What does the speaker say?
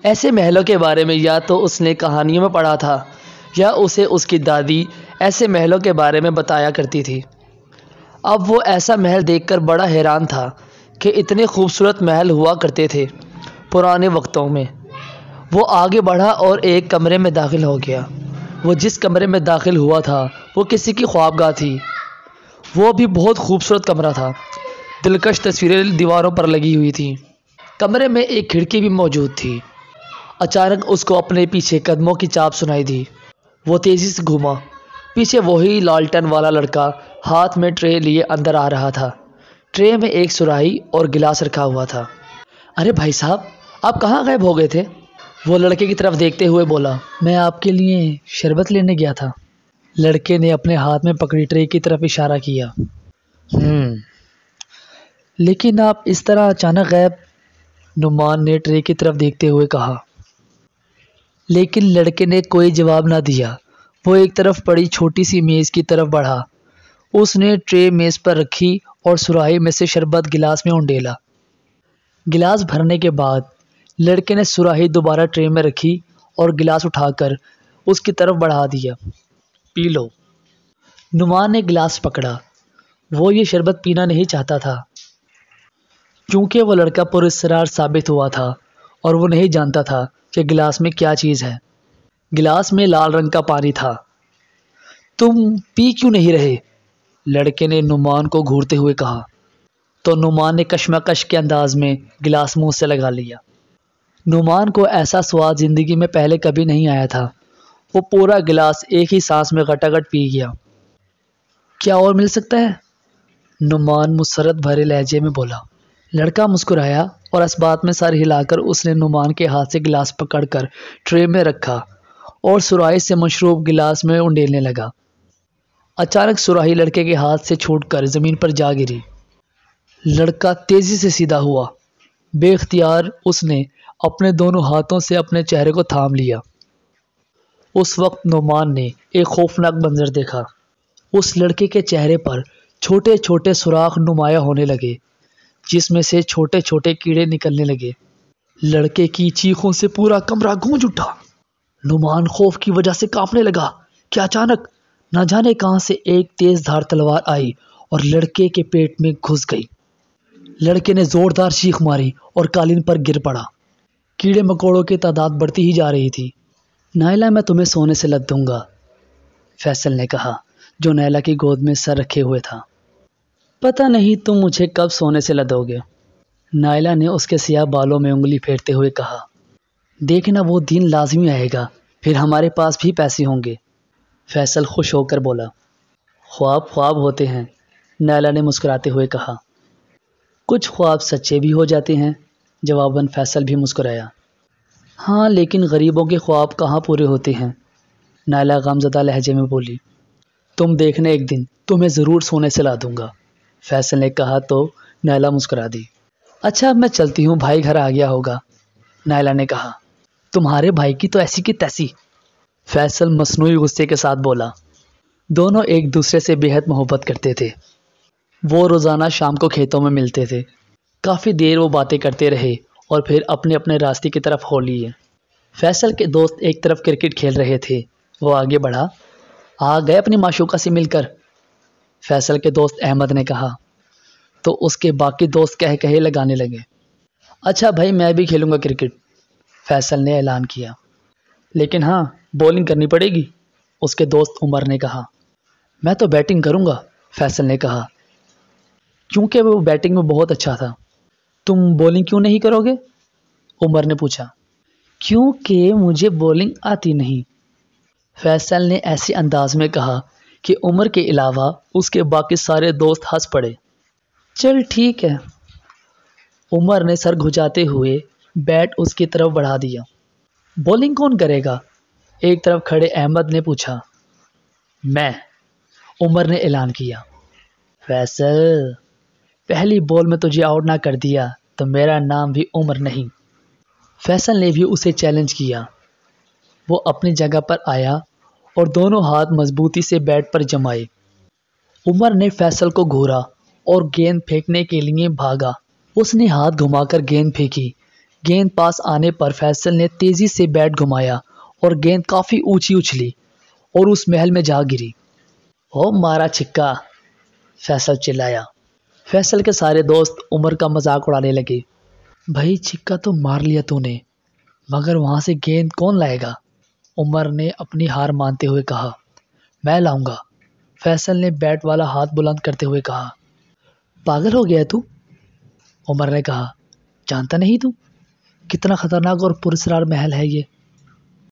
ایسے محلوں کے بارے میں یا تو اس نے کہانیوں میں پڑھا تھا یا اسے اس کی دادی ایسے محلوں کے بارے میں بتایا کرتی تھی۔ اب وہ ایسا محل دیکھ کر بڑا حیران تھا کہ اتنے خوبصورت محل ہوا کرتے تھے پرانے وقتوں میں۔ وہ آگے بڑھا اور ایک کمرے میں داخل ہو گیا۔ وہ جس کمرے میں داخل ہوا تھا وہ کسی کی خوابگاہ تھی۔ وہ بھی بہت خوبصورت کمرہ تھا۔ دلکش تصویریں دیواروں پر لگی ہوئی تھیں۔ کمرے میں ایک کھڑکی بھی موجود تھی۔ اچانک اس کو اپنے پیچھے قدموں کی چاپ سنائی دی۔ وہ تیزی سے گھوما۔ پیچھے وہی لالٹن والا لڑکا ہاتھ میں ٹرے لیے اندر آ رہا تھا۔ ٹرے میں ایک سراہی اور گلاس رکھا ہوا تھا۔ ارے بھائی صاحب، آپ کہاں غائب ہو گئے تھے؟ وہ لڑکے کی طرف دیکھتے ہوئے بولا۔ میں آپ کے لیے شربت لینے گیا تھا۔ لڑکے نے اپنے ہاتھ میں پکڑی ٹرے کی طرف اشارہ کیا۔ لیکن آپ اس طرح اچانک غائب؟ نعمان نے ٹرے کی طرف دیکھتے ہوئے کہا۔ لیکن لڑکے نے کوئی جواب نہ دیا۔ وہ ایک طرف پڑی چھوٹی سی میز کی طرف بڑھا۔ اس نے ٹرے میز پر رکھی اور سراہی میں سے شربت گلاس میں انڈیلا۔ گلاس بھرنے کے بعد لڑکے نے سراہی دوبارہ ٹرے میں رکھی اور گلاس اٹھا کر اس کی طرف بڑھا دیا۔ پی لو۔ نعمان نے گلاس پکڑا۔ وہ یہ شربت پینا نہیں چاہتا تھا کیونکہ وہ لڑکا پراسرار ثابت ہوا تھا اور وہ نہیں جانتا تھا کہ گلاس میں کیا چیز ہے۔ گلاس میں لال رنگ کا پانی تھا۔ تم پی کیوں نہیں رہے؟ لڑکے نے نعمان کو گھورتے ہوئے کہا۔ تو نعمان نے کشمکش کے انداز میں گلاس منہ سے لگا لیا۔ نعمان کو ایسا سواد زندگی میں پہلے کبھی نہیں آیا تھا۔ وہ پورا گلاس ایک ہی سانس میں گھٹا گھٹ پی گیا۔ کیا اور مل سکتا ہے؟ نعمان مسرت بھرے لہجے میں بولا۔ لڑکا مسکرایا اور اس بات میں سر ہلا کر اس نے نعمان کے ہاتھ سے گلاس پکڑ کر ٹرے میں رکھا اور سراہی سے مشروب گلاس میں انڈیلنے لگا۔ اچانک سراہی لڑکے کے ہاتھ سے چھوٹ کر زمین پر جا گری۔ لڑکا تیزی سے سیدھا ہوا۔ بے اختیار اس نے اپنے دونوں ہاتھوں سے اپنے چہرے کو تھام لیا۔ اس وقت نعمان نے ایک خوفناک منظر دیکھا۔ اس لڑکے کے چہرے پر چھوٹے چھوٹے سوراخ نمایاں ہونے لگے جس میں سے چھوٹے چھوٹے کیڑے نکلنے لگے۔ لڑکے کی چیخوں سے پورا کمرہ گونج اٹھا۔ نعمان خوف کی وجہ سے کانپنے لگا کہ اچانک نہ جانے کہاں سے ایک تیز دھار تلوار آئی اور لڑکے کے پیٹ میں گھس گئی۔ لڑکے نے زوردار چیخ ماری اور قالین پر گر پڑا۔ کیڑے مکوڑوں کی تعداد بڑھتی ہی جا رہی تھی۔ نائلہ میں تمہیں سونے سے لد دوں گا، فیصل نے کہا جو نائلہ کی گود میں سر رکھے ہوئے تھا۔ پتہ نہیں تم مجھے کب سونے سے لدو گے، نائلہ نے اس کے سیاہ بالوں میں انگلی پھیرتے ہوئے کہا۔ دیکھنا وہ دن لازمی آئے گا، پھر ہمارے پاس بھی پیسے ہوں گے، فیصل خوش ہو کر بولا۔ خواب خواب ہوتے ہیں، نائلہ نے مسکراتے ہوئے کہا۔ کچھ خواب سچے بھی ہو جاتے ہیں، جواباً فیصل بھی مسکرایا۔ ہاں لیکن غریبوں کے خواب کہاں پورے ہوتے ہیں، نائلہ غمزدہ لہجے میں بولی۔ تم دیکھنا ایک دن تمہیں ضرور سونے سے لا دوں گا، فیصل نے کہا تو نائلہ مسکرا دی۔ اچھا اب میں چلتی ہوں، بھائی گھر آ گیا ہوگا، نائلہ نے کہا۔ تمہارے بھائی کی تو ایسی کی تیسی، فیصل مصنوعی غصے کے ساتھ بولا۔ دونوں ایک دوسرے سے بے حد محبت کرتے تھے۔ وہ روزانہ شام کو کھیتوں میں ملتے تھے۔ کافی دیر وہ باتیں کرتے رہے اور پھر اپنے اپنے راستے کی طرف ہو لیے۔ فیصل کے دوست ایک طرف کرکٹ کھیل رہے تھے۔ وہ آگے بڑھا۔ آ گئے اپنی معشوقہ سے مل کر، فیصل کے دوست احمد نے کہا تو اس کے باقی دوست کہہ کہے لگانے لگے۔ اچھا بھائی میں بھی کھیلوں گا کرکٹ، فیصل نے اعلان کیا۔ لیکن ہاں بولنگ کرنی پڑے گی، اس کے دوست عمر نے کہا۔ میں تو بیٹنگ کروں گا، فیصل نے کہا کیونکہ وہ بیٹنگ میں بہت اچھا تھا۔ تم بولنگ کیوں نہیں کرو گے؟ عمر نے پوچھا۔ کیونکہ مجھے بولنگ آتی نہیں، فیصل نے ایسے انداز میں کہا کہ عمر کے علاوہ اس کے باقی سارے دوست ہنس پڑے۔ چل ٹھیک ہے، عمر نے سر گھجاتے ہوئے بیٹ اس کی طرف بڑھا دیا۔ بولنگ کون کرے گا؟ ایک طرف کھڑے احمد نے پوچھا۔ میں، عمر نے اعلان کیا۔ فیصل پہلی بال میں تجھے آؤٹ نہ کر دیا تو میرا نام بھی عمر نہیں، فیصل نے بھی اسے چیلنج کیا۔ وہ اپنی جگہ پر آیا اور دونوں ہاتھ مضبوطی سے بیٹ پر جمائے۔ عمر نے فیصل کو گھورا اور گیند پھینکنے کے لیے بھاگا۔ اس نے ہاتھ گھما کر گیند پھینکی گیند پاس آنے پر فیصل نے تیزی سے بیٹ گھمایا اور گیند کافی اونچی اچھلی اور اس محل میں جا گری۔ او مارا چھکا، فیصل چلایا۔ فیصل کے سارے دوست عمر کا مذاق اڑانے لگے۔ بھائی چھکا تو مار لیا تو نے، مگر وہاں سے گیند کون لائے گا؟ عمر نے اپنی ہار مانتے ہوئے کہا۔ میں لاؤں گا، فیصل نے بیٹ والا ہاتھ بلند کرتے ہوئے کہا۔ پاگل ہو گیا تو؟ عمر نے کہا۔ جانتا نہیں تو کتنا خطرناک اور پراسرار محل ہے یہ؟